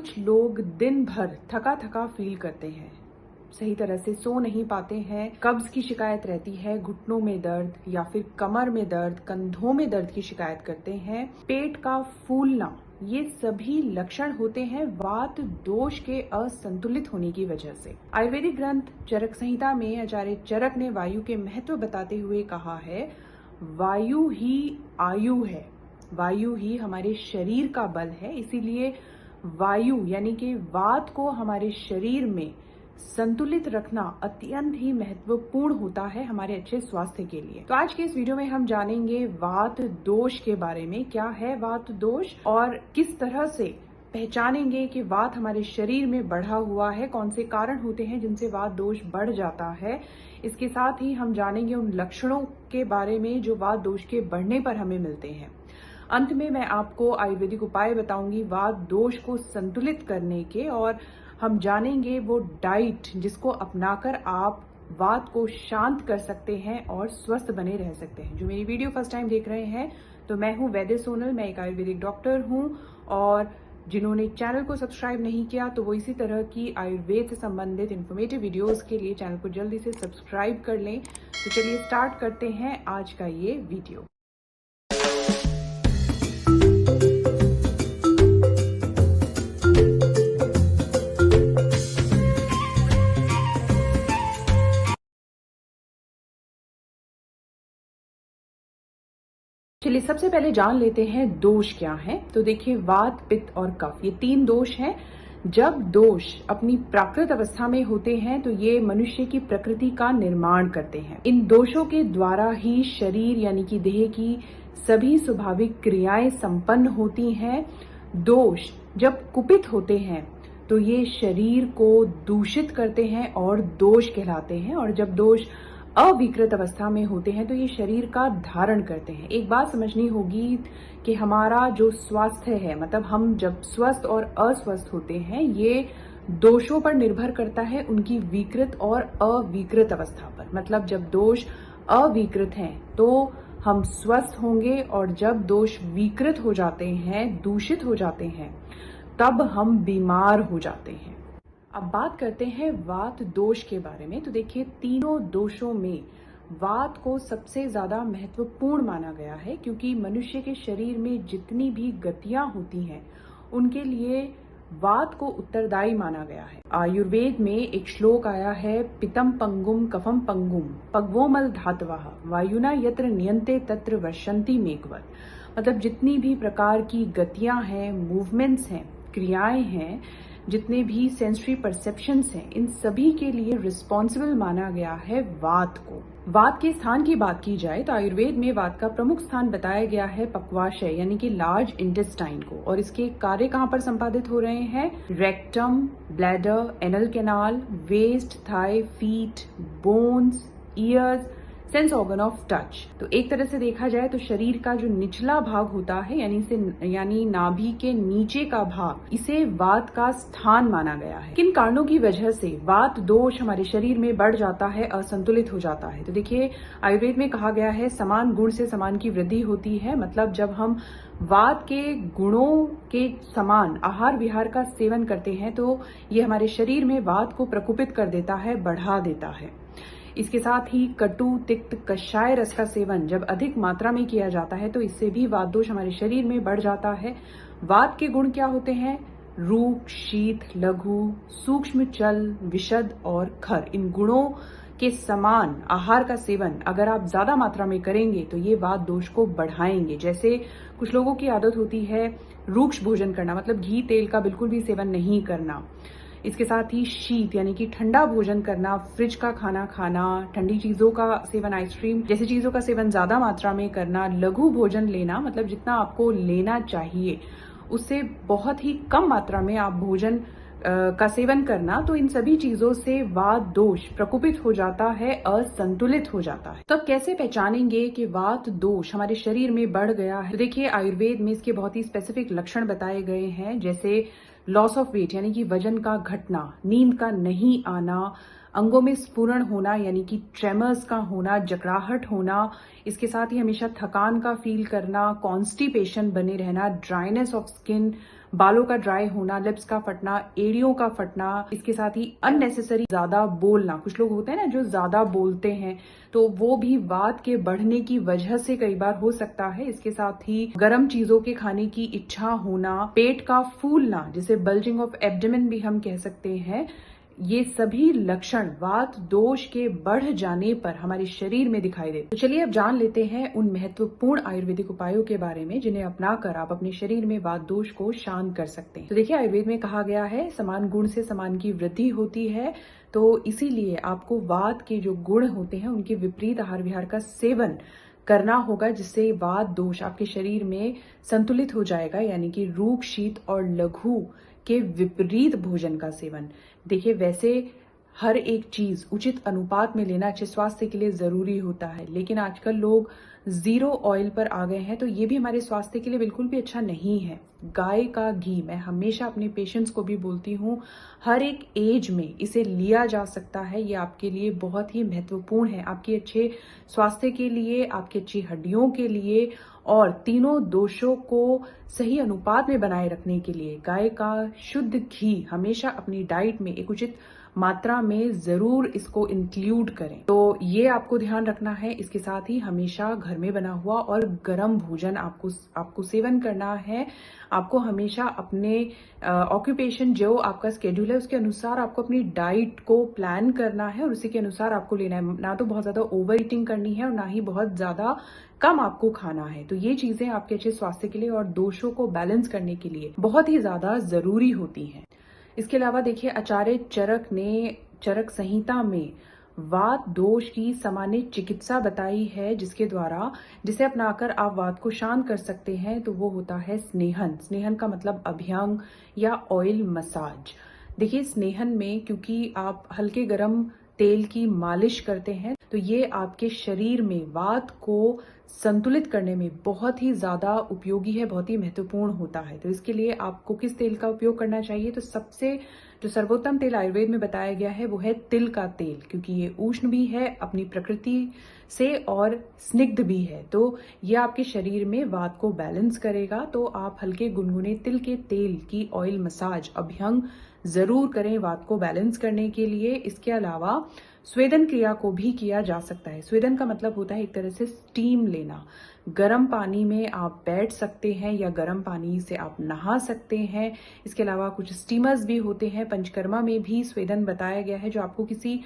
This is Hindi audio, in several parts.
कुछ लोग दिन भर थका थका फील करते हैं, सही तरह से सो नहीं पाते हैं, कब्ज की शिकायत रहती है, घुटनों में दर्द या फिर कमर में दर्द, कंधों में दर्द की शिकायत करते हैं, पेट का फूलना, ये सभी लक्षण होते हैं वात दोष के असंतुलित होने की वजह से। आयुर्वेदिक ग्रंथ चरक संहिता में आचार्य चरक ने वायु के महत्व बताते हुए कहा है, वायु ही आयु है, वायु ही हमारे शरीर का बल है। इसीलिए वायु यानी कि वात को हमारे शरीर में संतुलित रखना अत्यंत ही महत्वपूर्ण होता है हमारे अच्छे स्वास्थ्य के लिए। तो आज के इस वीडियो में हम जानेंगे वात दोष के बारे में। क्या है वात दोष और किस तरह से पहचानेंगे कि वात हमारे शरीर में बढ़ा हुआ है, कौन से कारण होते हैं जिनसे वात दोष बढ़ जाता है। इसके साथ ही हम जानेंगे उन लक्षणों के बारे में जो वात दोष के बढ़ने पर हमें मिलते हैं। अंत में मैं आपको आयुर्वेदिक उपाय बताऊंगी वात दोष को संतुलित करने के, और हम जानेंगे वो डाइट जिसको अपनाकर आप वात को शांत कर सकते हैं और स्वस्थ बने रह सकते हैं। जो मेरी वीडियो फर्स्ट टाइम देख रहे हैं तो मैं हूं वैद्य सोनल, मैं एक आयुर्वेदिक डॉक्टर हूं, और जिन्होंने चैनल को सब्सक्राइब नहीं किया तो वो इसी तरह की आयुर्वेद से संबंधित इन्फॉर्मेटिव वीडियोस के लिए चैनल को जल्दी से सब्सक्राइब कर लें। तो चलिए स्टार्ट करते हैं आज का ये वीडियो। चलिए सबसे पहले जान लेते हैं दोष क्या है। तो देखिए, वात, पित्त और कफ, ये तीन दोष हैं। जब दोष अपनी प्राकृत अवस्था में होते हैं तो ये मनुष्य की प्रकृति का निर्माण करते हैं। इन दोषों के द्वारा ही शरीर यानी कि देह की सभी स्वाभाविक क्रियाएं संपन्न होती हैं। दोष जब कुपित होते हैं तो ये शरीर को दूषित करते हैं और दोष कहलाते हैं, और जब दोष अविकृत अवस्था में होते हैं तो ये शरीर का धारण करते हैं। एक बात समझनी होगी कि हमारा जो स्वास्थ्य है, मतलब हम जब स्वस्थ और अस्वस्थ होते हैं, ये दोषों पर निर्भर करता है, उनकी विकृत और अविकृत अवस्था पर। मतलब जब दोष अविकृत हैं तो हम स्वस्थ होंगे, और जब दोष विकृत हो जाते हैं, दूषित हो जाते हैं, तब हम बीमार हो जाते हैं। अब बात करते हैं वात दोष के बारे में। तो देखिए, तीनों दोषों में वात को सबसे ज्यादा महत्वपूर्ण माना गया है, क्योंकि मनुष्य के शरीर में जितनी भी गतियां होती हैं उनके लिए वात को उत्तरदायी माना गया है। आयुर्वेद में एक श्लोक आया है, पितम पंगुम कफम पंगुम पग्वोमल धातवः वायुना यत्र नियंते तत्र वर्षन्ति मेघवत्। मतलब जितनी भी प्रकार की गतियां हैं, मूवमेंट्स हैं, क्रियाएं हैं, जितने भी सेंसरी परसेप्शंस हैं, इन सभी के लिए रिस्पॉन्सिबल माना गया है वात को। वात के स्थान की बात की जाए तो आयुर्वेद में वात का प्रमुख स्थान बताया गया है पक्वाशय यानी कि लार्ज इंटेस्टाइन को, और इसके कार्य कहाँ पर संपादित हो रहे हैं? Rectum, bladder, anal canal, waist, thigh, feet, bones, ears, sense organ of touch. तो एक तरह से देखा जाए तो शरीर का जो निचला भाग होता है, यानी नाभि के नीचे का भाग, इसे वात का स्थान माना गया है। किन कारणों की वजह से वात दोष हमारे शरीर में बढ़ जाता है, असंतुलित हो जाता है? तो देखिए, आयुर्वेद में कहा गया है, समान गुण से समान की वृद्धि होती है। मतलब जब हम वात के गुणों के समान आहार विहार का सेवन करते हैं तो ये हमारे शरीर में वात को प्रकोपित कर देता है, बढ़ा देता है। इसके साथ ही कटु, तिक्त, कषाय रस का सेवन जब अधिक मात्रा में किया जाता है तो इससे भी वात दोष हमारे शरीर में बढ़ जाता है। वात के गुण क्या होते हैं? रूख, शीत, लघु, सूक्ष्म, चल, विशद और खर। इन गुणों के समान आहार का सेवन अगर आप ज्यादा मात्रा में करेंगे तो ये वात दोष को बढ़ाएंगे। जैसे कुछ लोगों की आदत होती है रूक्ष भोजन करना, मतलब घी तेल का बिल्कुल भी सेवन नहीं करना। इसके साथ ही शीत यानी कि ठंडा भोजन करना, फ्रिज का खाना खाना, ठंडी चीजों का सेवन, आइसक्रीम जैसी चीजों का सेवन ज्यादा मात्रा में करना, लघु भोजन लेना, मतलब जितना आपको लेना चाहिए उससे बहुत ही कम मात्रा में आप भोजन का सेवन करना। तो इन सभी चीजों से वात दोष प्रकोपित हो जाता है, असंतुलित हो जाता है। तो अब कैसे पहचानेंगे कि वात दोष हमारे शरीर में बढ़ गया है? तो देखिए, आयुर्वेद में इसके बहुत ही स्पेसिफिक लक्षण बताए गए हैं, जैसे लॉस ऑफ वेट यानी कि वजन का घटना, नींद का नहीं आना, अंगों में स्फुरण होना यानी कि ट्रेमर्स का होना, जकड़ाहट होना, इसके साथ ही हमेशा थकान का फील करना, कॉन्स्टिपेशन बने रहना, ड्राइनेस ऑफ स्किन, बालों का ड्राई होना, लिप्स का फटना, एड़ियों का फटना, इसके साथ ही अननेसेसरी ज्यादा बोलना। कुछ लोग होते हैं ना जो ज्यादा बोलते हैं, तो वो भी वात के बढ़ने की वजह से कई बार हो सकता है। इसके साथ ही गर्म चीजों के खाने की इच्छा होना, पेट का फूलना, जिसे बल्जिंग ऑफ एब्डोमेन भी हम कह सकते हैं, ये सभी लक्षण वात दोष के बढ़ जाने पर हमारे शरीर में दिखाई देते। तो चलिए अब जान लेते हैं उन महत्वपूर्ण आयुर्वेदिक उपायों के बारे में जिन्हें अपनाकर आप अपने शरीर में वात दोष को शांत कर सकते हैं। तो देखिए, आयुर्वेद में कहा गया है समान गुण से समान की वृद्धि होती है, तो इसीलिए आपको वात के जो गुण होते हैं उनके विपरीत आहार विहार का सेवन करना होगा, जिससे वात दोष आपके शरीर में संतुलित हो जाएगा। यानी कि रूख, शीत और लघु के विपरीत भोजन का सेवन। देखिए, वैसे हर एक चीज उचित अनुपात में लेना अच्छे स्वास्थ्य के लिए जरूरी होता है, लेकिन आजकल लोग जीरो ऑयल पर आ गए हैं, तो ये भी हमारे स्वास्थ्य के लिए बिल्कुल भी अच्छा नहीं है। गाय का घी, मैं हमेशा अपने पेशेंट्स को भी बोलती हूँ, हर एक एज में इसे लिया जा सकता है। ये आपके लिए बहुत ही महत्वपूर्ण है, आपके अच्छे स्वास्थ्य के लिए, आपकी अच्छी हड्डियों के लिए और तीनों दोषों को सही अनुपात में बनाए रखने के लिए गाय का शुद्ध घी हमेशा अपनी डाइट में एक उचित मात्रा में जरूर इसको इंक्लूड करें। तो ये आपको ध्यान रखना है। इसके साथ ही हमेशा घर में बना हुआ और गर्म भोजन आपको सेवन करना है। आपको हमेशा अपने ऑक्यूपेशन, जो आपका स्केड्यूल है, उसके अनुसार आपको अपनी डाइट को प्लान करना है और उसी के अनुसार आपको लेना है। ना तो बहुत ज्यादा ओवर ईटिंग करनी है और ना ही बहुत ज्यादा कम आपको खाना है। तो ये चीजें आपके अच्छे स्वास्थ्य के लिए और दोषों को बैलेंस करने के लिए बहुत ही ज्यादा जरूरी होती हैं। इसके अलावा देखिए, आचार्य चरक ने चरक संहिता में वात दोष की सामान्य चिकित्सा बताई है, जिसे अपनाकर आप वात को शांत कर सकते हैं। तो वो होता है स्नेहन। स्नेहन का मतलब अभ्यंग या ऑयल मसाज। देखिए, स्नेहन में क्योंकि आप हल्के गर्म तेल की मालिश करते हैं, तो ये आपके शरीर में वात को संतुलित करने में बहुत ही ज्यादा उपयोगी है, बहुत ही महत्वपूर्ण होता है। तो इसके लिए आपको किस तेल का उपयोग करना चाहिए? तो सबसे जो सर्वोत्तम तेल आयुर्वेद में बताया गया है वो है तिल का तेल, क्योंकि ये उष्ण भी है अपनी प्रकृति से और स्निग्ध भी है। तो ये आपके शरीर में वात को बैलेंस करेगा। तो आप हल्के गुनगुने तिल के तेल की ऑयल मसाज, अभ्यंग जरूर करें वात को बैलेंस करने के लिए। इसके अलावा स्वेदन क्रिया को भी किया जा सकता है। स्वेदन का मतलब होता है एक तरह से स्टीम लेना। गर्म पानी में आप बैठ सकते हैं या गर्म पानी से आप नहा सकते हैं। इसके अलावा कुछ स्टीमर्स भी होते हैं। पंचकर्मा में भी स्वेदन बताया गया है, जो आपको किसी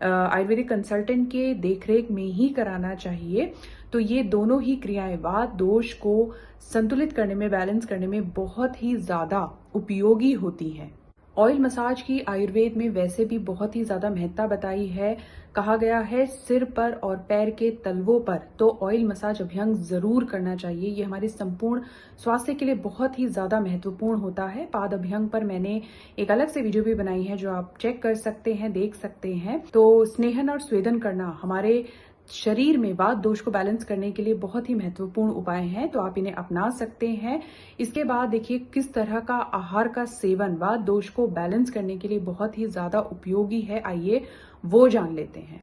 आयुर्वेदिक कंसल्टेंट के देखरेख में ही कराना चाहिए। तो ये दोनों ही क्रियाएं वात दोष को संतुलित करने में, बैलेंस करने में बहुत ही ज्यादा उपयोगी होती हैं। ऑयल मसाज की आयुर्वेद में वैसे भी बहुत ही ज्यादा महत्ता बताई है। कहा गया है सिर पर और पैर के तलवों पर तो ऑयल मसाज अभ्यंग जरूर करना चाहिए। ये हमारे संपूर्ण स्वास्थ्य के लिए बहुत ही ज्यादा महत्वपूर्ण होता है। पाद अभ्यंग पर मैंने एक अलग से वीडियो भी बनाई है, जो आप चेक कर सकते हैं, देख सकते हैं। तो स्नेहन और स्वेदन करना हमारे शरीर में वात दोष को बैलेंस करने के लिए बहुत ही महत्वपूर्ण उपाय हैं, तो आप इन्हें अपना सकते हैं। इसके बाद देखिए, किस तरह का आहार का सेवन वात दोष को बैलेंस करने के लिए बहुत ही ज्यादा उपयोगी है, आइए वो जान लेते हैं।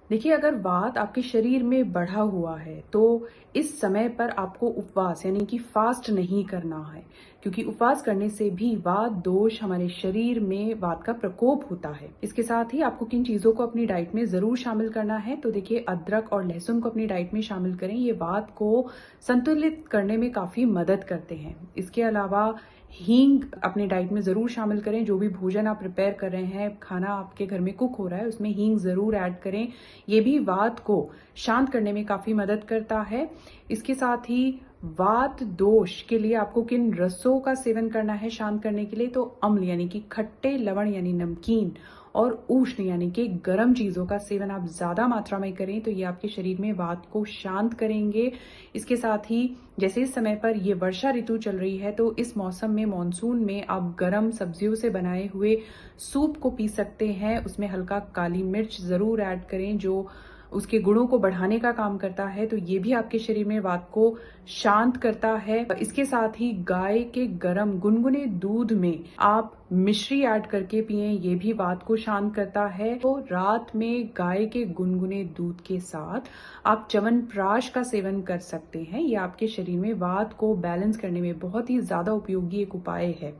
देखिए, अगर वात आपके शरीर में बढ़ा हुआ है तो इस समय पर आपको उपवास यानी कि फास्ट नहीं करना है, क्योंकि उपवास करने से भी वात दोष, हमारे शरीर में वात का प्रकोप होता है। इसके साथ ही आपको किन चीजों को अपनी डाइट में जरूर शामिल करना है? तो देखिए, अदरक और लहसुन को अपनी डाइट में शामिल करें। ये वात को संतुलित करने में काफी मदद करते हैं। इसके अलावा हींग अपने डाइट में जरूर शामिल करें। जो भी भोजन आप प्रिपेयर कर रहे हैं, खाना आपके घर में कुक हो रहा है, उसमें हींग जरूर ऐड करें। ये भी वात को शांत करने में काफी मदद करता है। इसके साथ ही वात दोष के लिए आपको किन रसों का सेवन करना है शांत करने के लिए? तो अम्ल यानी कि खट्टे, लवण यानी नमकीन और उष्ण यानी कि गर्म चीजों का सेवन आप ज्यादा मात्रा में करें, तो ये आपके शरीर में वात को शांत करेंगे। इसके साथ ही जैसे इस समय पर ये वर्षा ऋतु चल रही है, तो इस मौसम में, मानसून में, आप गर्म सब्जियों से बनाए हुए सूप को पी सकते हैं। उसमें हल्का काली मिर्च जरूर ऐड करें, जो उसके गुणों को बढ़ाने का काम करता है, तो ये भी आपके शरीर में वात को शांत करता है। इसके साथ ही गाय के गर्म गुनगुने दूध में आप मिश्री ऐड करके पिएं, ये भी वात को शांत करता है। तो रात में गाय के गुनगुने दूध के साथ आप च्यवनप्राश का सेवन कर सकते हैं। ये आपके शरीर में वात को बैलेंस करने में बहुत ही ज्यादा उपयोगी एक उपाय है।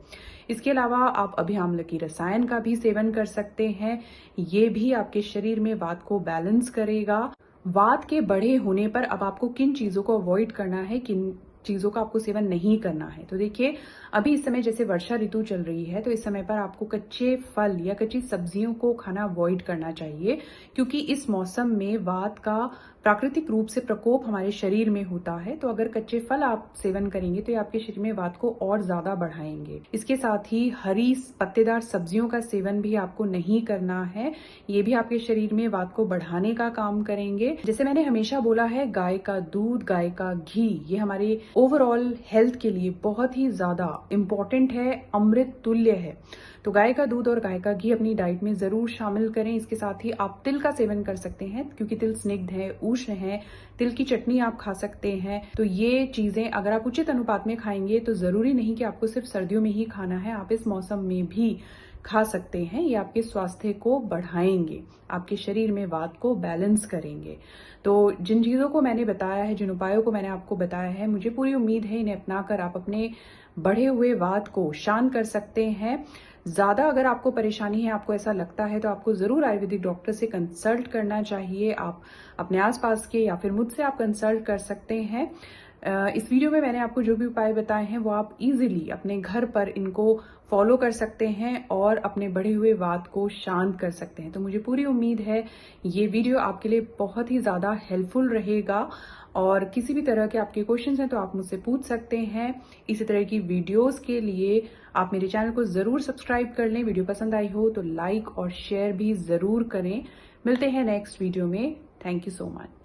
इसके अलावा आप अभिआम्ल की रसायन का भी सेवन कर सकते हैं, ये भी आपके शरीर में वात को बैलेंस करेगा। वात के बढ़े होने पर अब आपको किन चीजों को अवॉइड करना है, किन चीजों का आपको सेवन नहीं करना है। तो देखिए, अभी इस समय जैसे वर्षा ऋतु चल रही है, तो इस समय पर आपको कच्चे फल या कच्ची सब्जियों को खाना अवॉइड करना चाहिए, क्योंकि इस मौसम में वात का प्राकृतिक रूप से प्रकोप हमारे शरीर में होता है। तो अगर कच्चे फल आप सेवन करेंगे तो ये आपके शरीर में वात को और ज्यादा बढ़ाएंगे। इसके साथ ही हरी पत्तेदार सब्जियों का सेवन भी आपको नहीं करना है, ये भी आपके शरीर में वात को बढ़ाने का काम करेंगे। जैसे मैंने हमेशा बोला है, गाय का दूध, गाय का घी, ये हमारे ओवरऑल हेल्थ के लिए बहुत ही ज्यादा इम्पोर्टेंट है, अमृत तुल्य है। तो गाय का दूध और गाय का घी अपनी डाइट में जरूर शामिल करें। इसके साथ ही आप तिल का सेवन कर सकते हैं, क्योंकि तिल स्निग्ध है, उष्ण है। तिल की चटनी आप खा सकते हैं। तो ये चीजें अगर आप उचित अनुपात में खाएंगे तो जरूरी नहीं कि आपको सिर्फ सर्दियों में ही खाना है, आप इस मौसम में भी खा सकते हैं। ये आपके स्वास्थ्य को बढ़ाएंगे, आपके शरीर में वात को बैलेंस करेंगे। तो जिन चीजों को मैंने बताया है, जिन उपायों को मैंने आपको बताया है, मुझे पूरी उम्मीद है इन्हें अपनाकर आप अपने बढ़े हुए वात को शांत कर सकते हैं। ज्यादा अगर आपको परेशानी है, आपको ऐसा लगता है, तो आपको जरूर आयुर्वेदिक डॉक्टर से कंसल्ट करना चाहिए। आप अपने आसपास के या फिर मुझसे आप कंसल्ट कर सकते हैं। इस वीडियो में मैंने आपको जो भी उपाय बताए हैं वो आप इजीली अपने घर पर इनको फॉलो कर सकते हैं और अपने बढ़े हुए वात को शांत कर सकते हैं। तो मुझे पूरी उम्मीद है ये वीडियो आपके लिए बहुत ही ज्यादा हेल्पफुल रहेगा। और किसी भी तरह के आपके क्वेश्चंस हैं तो आप मुझसे पूछ सकते हैं। इसी तरह की वीडियोस के लिए आप मेरे चैनल को जरूर सब्सक्राइब कर लें। वीडियो पसंद आई हो तो लाइक और शेयर भी जरूर करें। मिलते हैं नेक्स्ट वीडियो में। Thank you so much.